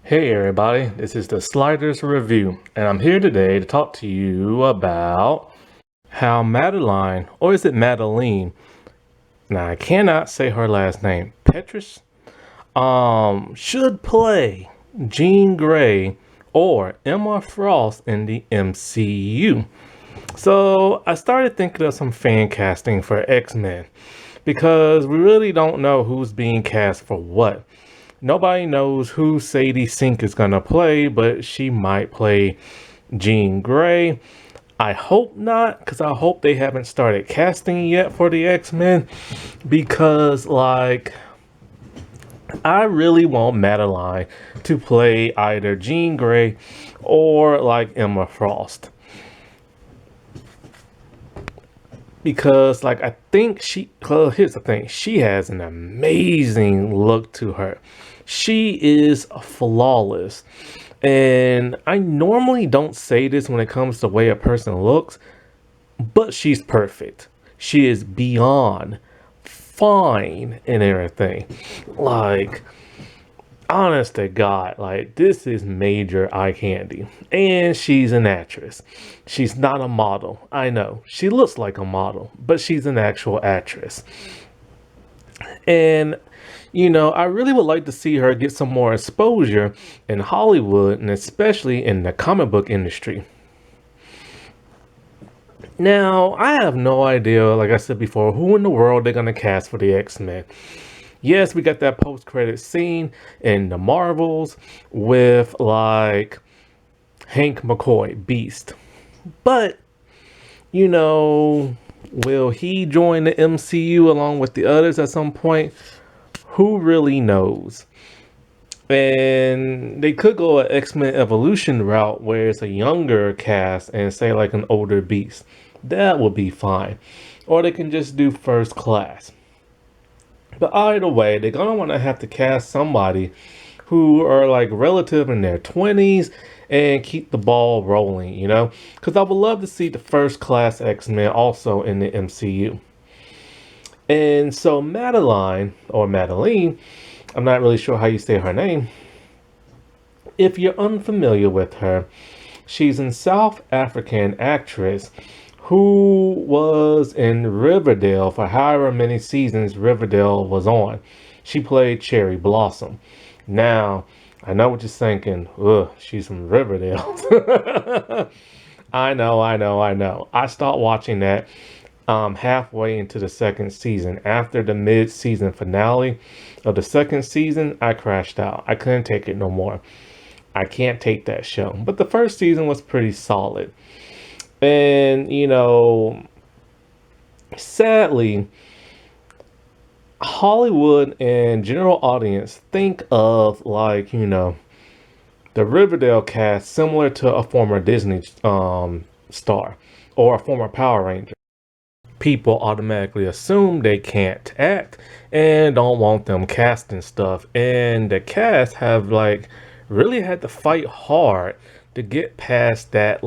Hey everybody, this is the Sliders Review, and I'm here today to talk to you about how Madeline, or is it Madeleine? Now I cannot say her last name, Petsch, should play Jean Grey or Emma Frost in the MCU. So I started thinking of some fan casting for X-Men because we really don't know who's being cast for what. Nobody knows who Sadie Sink is going to play, but she might play Jean Grey. I hope not, because I hope they haven't started casting yet for the X-Men, because, I really want Madeline to play either Jean Grey or, Emma Frost. Because I think here's the thing, she has an amazing look to her. She is flawless, and I normally don't say this when it comes to the way a person looks, but she's perfect. She is beyond fine and everything. Honest to God, this is major eye candy. And she's an actress. She's not a model. I know. She looks like a model, but she's an actual actress. And, I really would like to see her get some more exposure in Hollywood and especially in the comic book industry. Now, I have no idea, like I said before, who in the world they're going to cast for the X-Men. Yes, we got that post-credit scene in the Marvels with Hank McCoy, Beast. But, will he join the MCU along with the others at some point? Who really knows? And they could go an X-Men Evolution route where it's a younger cast and say an older Beast. That would be fine. Or they can just do First Class. But either way, they're going to want to have to cast somebody who are relative in their 20s and keep the ball rolling, Because I would love to see the First Class X-Men also in the MCU. And so Madeline, or Madeleine, I'm not really sure how you say her name. If you're unfamiliar with her, she's a South African actress who was in Riverdale for however many seasons Riverdale was on. She played Cherry Blossom. Now, I know what you're thinking. Ugh, she's from Riverdale. I know. I stopped watching that halfway into the second season. After the mid-season finale of the second season, I crashed out. I couldn't take it no more. I can't take that show. But the first season was pretty solid. And, sadly, Hollywood and general audience think of the Riverdale cast similar to a former Disney star or a former Power Ranger. People automatically assume they can't act and don't want them casting stuff. And the cast have really had to fight hard to get past that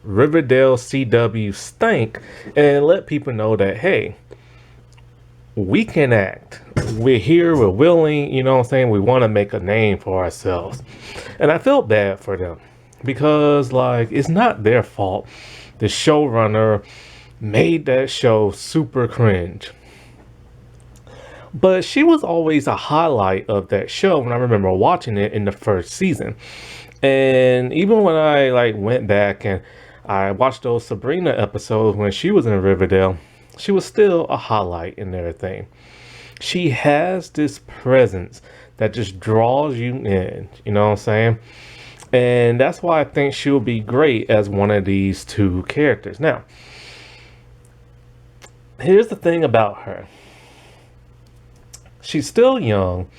Riverdale CW stank and let people know that, hey, we can act. We're here, we're willing, we want to make a name for ourselves. And I felt bad for them because it's not their fault. The showrunner made that show super cringe. But she was always a highlight of that show when I remember watching it in the first season. And even when I went back and I watched those Sabrina episodes when she was in Riverdale, she was still a highlight in everything. She has this presence that just draws you in, you know what I'm saying? And that's why I think she'll be great as one of these two characters. Now, here's the thing about her. She's still young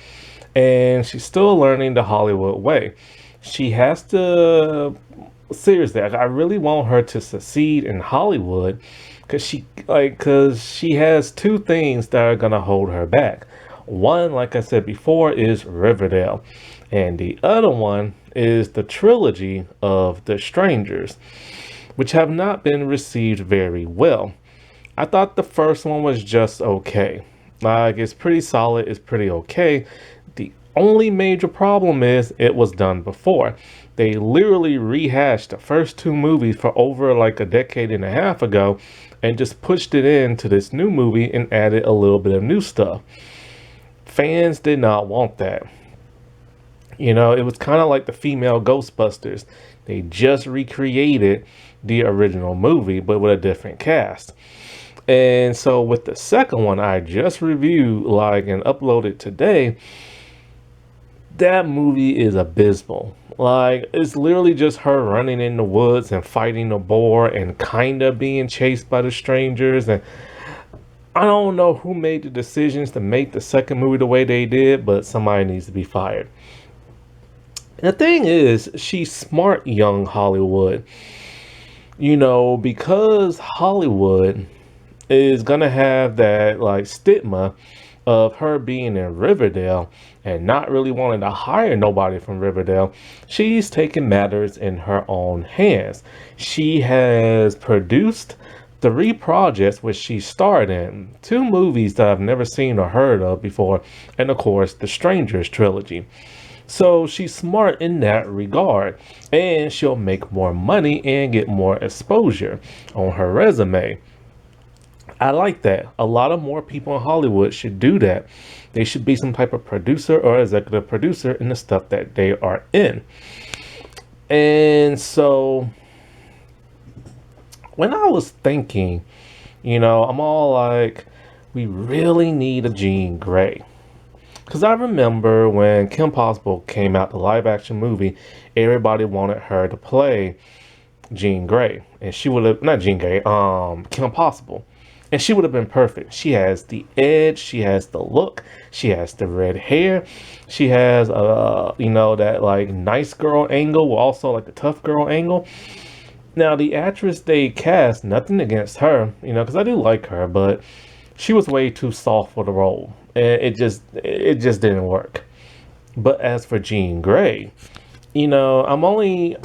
and she's still learning the Hollywood way. She has to, seriously, I really want her to succeed in Hollywood because she has two things that are going to hold her back. One, like I said before, is Riverdale. And the other one is the trilogy of The Strangers, which have not been received very well. I thought the first one was just okay. It's pretty solid, it's pretty okay. The Only major problem is it was done before. They literally rehashed the first two movies for over like a decade and a half ago and just pushed it into this new movie and added a little bit of new stuff. Fans did not want that. You know, it was kind of like the female Ghostbusters. They just recreated the original movie, but with a different cast. And so with the second one I just reviewed like and uploaded today, that movie is abysmal. Like, it's literally just her running in the woods and fighting a boar and kind of being chased by the strangers. And I don't know who made the decisions to make the second movie the way they did, but somebody needs to be fired. And the thing is, she's smart, young Hollywood. You know, because Hollywood is gonna have that like stigma of her being in Riverdale and not really wanting to hire nobody from Riverdale. She's taken matters in her own hands. She has produced 3 projects which she starred in, 2 movies that I've never seen or heard of before, and of course the Strangers trilogy. So she's smart in that regard, and she'll make more money and get more exposure on her resume. I like that. A lot of more people in Hollywood should do that. They should be some type of producer or executive producer in the stuff that they are in. And so when I was thinking, you know, I'm all like, we really need a Jean Grey. Because I remember when Kim Possible came out, the live action movie, everybody wanted her to play Jean Grey. And she would have, not Jean Grey, Kim Possible. And she would have been perfect. She has the edge, she has the look, she has the red hair, she has you know, that like nice girl angle, also like the tough girl angle. Now the actress they cast, nothing against her, you know, because I do like her, but she was way too soft for the role, and it just didn't work. But as for Jean Grey, you know, I'm only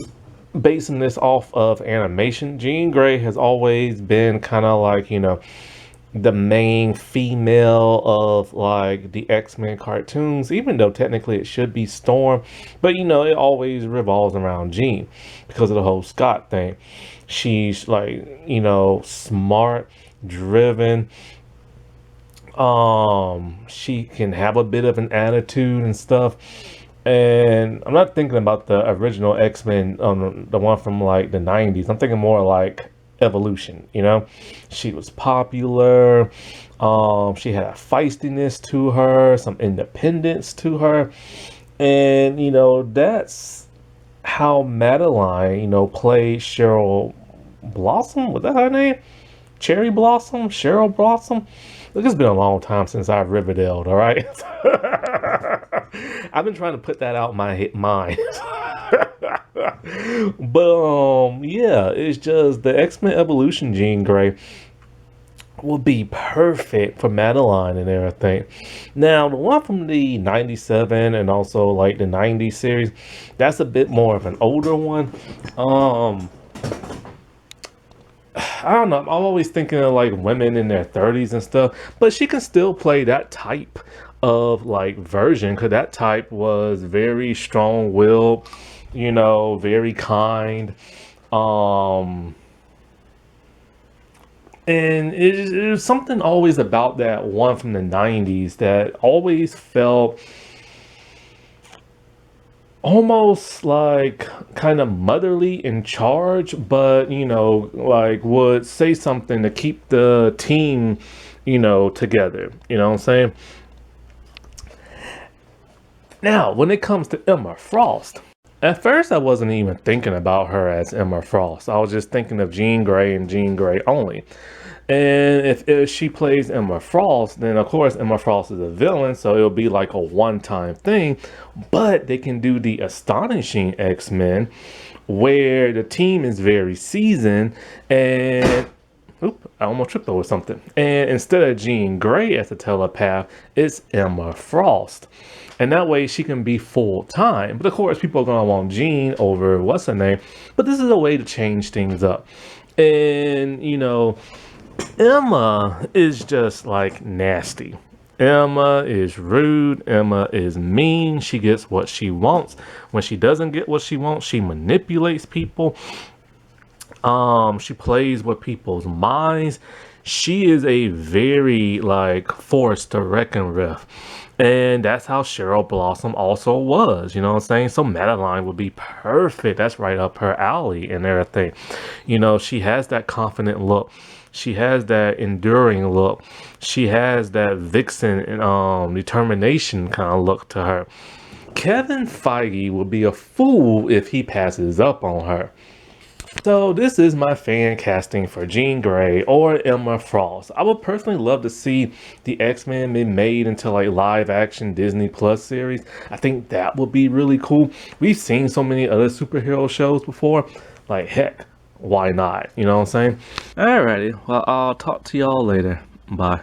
basing this off of animation. Jean Grey has always been kind of like, you know, the main female of like the X-Men cartoons, even though technically it should be Storm, but you know, it always revolves around Jean because of the whole Scott thing. She's like, you know, smart, driven. She can have a bit of an attitude and stuff. And I'm not thinking about the original X-Men, the one from like the 90s. I'm thinking more like Evolution, you know? She was popular. She had a feistiness to her, some independence to her. And, you know, that's how Madeline, you know, played Cheryl Blossom. Was that her name? Cherry Blossom? Cheryl Blossom? Look, it's been a long time since I've Riverdale, all right? I've been trying to put that out in my mind. But yeah, it's just the X-Men Evolution Jean Grey will be perfect for Madeline and everything. Now, the one from the 97 and also like the 90s series, that's a bit more of an older one. I don't know. I'm always thinking of like women in their 30s and stuff, but she can still play that type of like version because that type was very strong-willed, you know, very kind. Um, and there's something always about that one from the 90s that always felt almost like kind of motherly in charge, but you know, like would say something to keep the team, you know, together. You know what I'm saying? Now, when it comes to Emma Frost, at first I wasn't even thinking about her as Emma Frost. I was just thinking of Jean Grey and Jean Grey only. And if she plays Emma Frost, then of course Emma Frost is a villain, so it'll be like a one-time thing. But they can do the Astonishing X-Men, where the team is very seasoned, and oop, I almost tripped over something. And instead of Jean Grey as a telepath, it's Emma Frost. And that way she can be full-time. But of course people are gonna want Jean over what's her name. But this is a way to change things up. And you know, Emma is just like nasty. Emma is rude. Emma is mean. She gets what she wants. When she doesn't get what she wants, she manipulates people. She plays with people's minds. She is a very like force to reckon with. And that's how Cheryl Blossom also was, you know what I'm saying? So Madeline would be perfect. That's right up her alley and everything. You know, she has that confident look. She has that enduring look. She has that vixen and determination kind of look to her. Kevin Feige would be a fool if he passes up on her. So this is my fan casting for Jean Grey or Emma Frost. I would personally love to see the X-Men be made into like live action Disney Plus series. I think that would be really cool. We've seen so many other superhero shows before. Like heck, why not? You know what I'm saying? Alrighty, well I'll talk to y'all later. Bye.